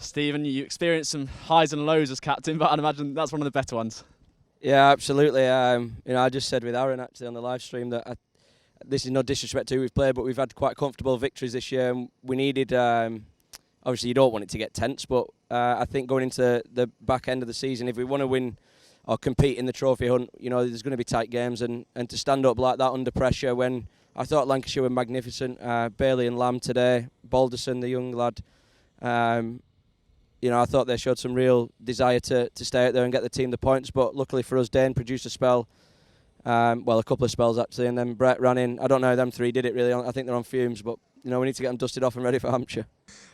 Stephen, you experienced some highs and lows as captain, but I'd imagine that's one of the better ones. Yeah, absolutely. I just said with Aaron actually on the live stream that this is no disrespect to who we've played, but we've had quite comfortable victories this year, and we needed. Obviously, you don't want it to get tense, but I think going into the back end of the season, if we want to win or compete in the trophy hunt, there's going to be tight games, and to stand up like that under pressure when I thought Lancashire were magnificent. Bailey and Lamb today, Balderson, the young lad. I thought they showed some real desire to stay out there and get the team the points, but luckily for us, Dane produced a spell. A couple of spells actually, and then Brett ran in. I don't know how them three did it really. I think they're on fumes, but we need to get them dusted off and ready for Hampshire.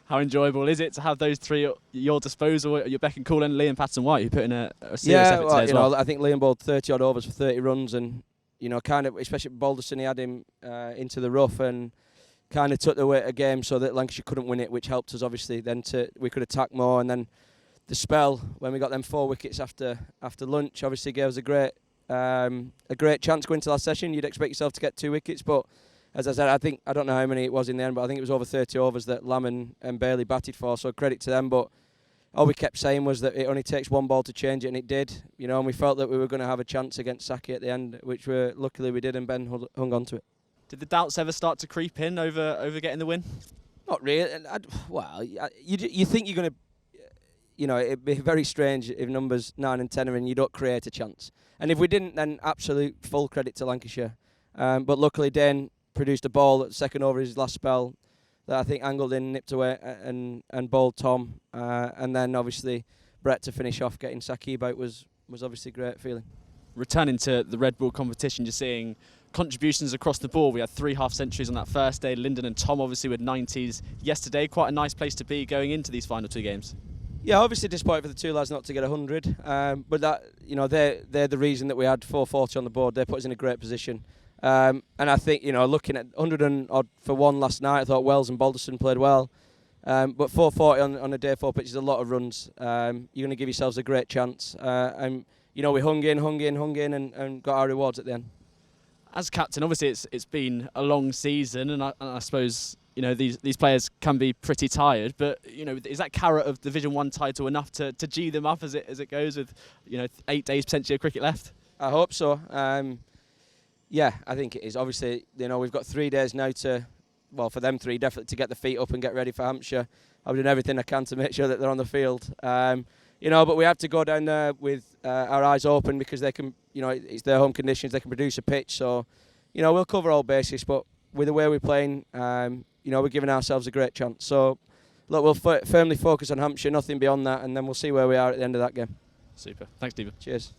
How enjoyable is it to have those three at your disposal, at your beck and call, and Liam Patterson-White, who put in a serious effort today as well? I think Liam bowled 30 odd overs for 30 runs, and kind of, especially Balderson, he had him into the rough and kind of took the weight of game so that Lancashire couldn't win it, which helped us obviously. Then we could attack more, and then the spell when we got them 4 wickets after lunch obviously gave us a great chance going to last session. You'd expect yourself to get 2 wickets, but as I said, I don't know how many it was in the end, but I think it was over 30 overs that Lamb and Bailey batted for, so credit to them. But all we kept saying was that it only takes one ball to change it, and it did. And we felt that we were going to have a chance against Saki at the end, which luckily we did, and Ben hung on to it. Did the doubts ever start to creep in over getting the win? Not really. You think you're going to, it'd be very strange if numbers 9 and 10 are in, you don't create a chance. And if we didn't, then absolute full credit to Lancashire. But luckily Dane produced a ball at the second over his last spell that I think angled in, nipped away and bowled Tom. And then obviously Brett to finish off getting Saqib out was obviously a great feeling. Returning to the Red Bull competition, you're seeing contributions across the board. We had 3 half-centuries on that first day. Lyndon and Tom obviously with 90s yesterday. Quite a nice place to be going into these final 2 games. Yeah, obviously disappointed for the 2 lads not to get 100, but that they're the reason that we had 440 on the board. They put us in a great position, and I think looking at 100 and odd for 1 last night, I thought Wells and Balderson played well, but 440 on a day 4 pitch is a lot of runs. You're going to give yourselves a great chance, and we hung in and got our rewards at the end. As captain, obviously it's been a long season, and I suppose these players can be pretty tired, but is that carrot of Division 1 title enough to G them up as it goes with 8 days potentially of cricket left? I hope so. Yeah, I think it is. Obviously, we've got 3 days now for them 3 definitely to get the feet up and get ready for Hampshire. I've done everything I can to make sure that they're on the field. But we have to go down there with our eyes open because they can, it's their home conditions. They can produce a pitch, so we'll cover all bases. But with the way we're playing, we're giving ourselves a great chance. So, look, we'll firmly focus on Hampshire, nothing beyond that, and then we'll see where we are at the end of that game. Super. Thanks, Stephen. Cheers.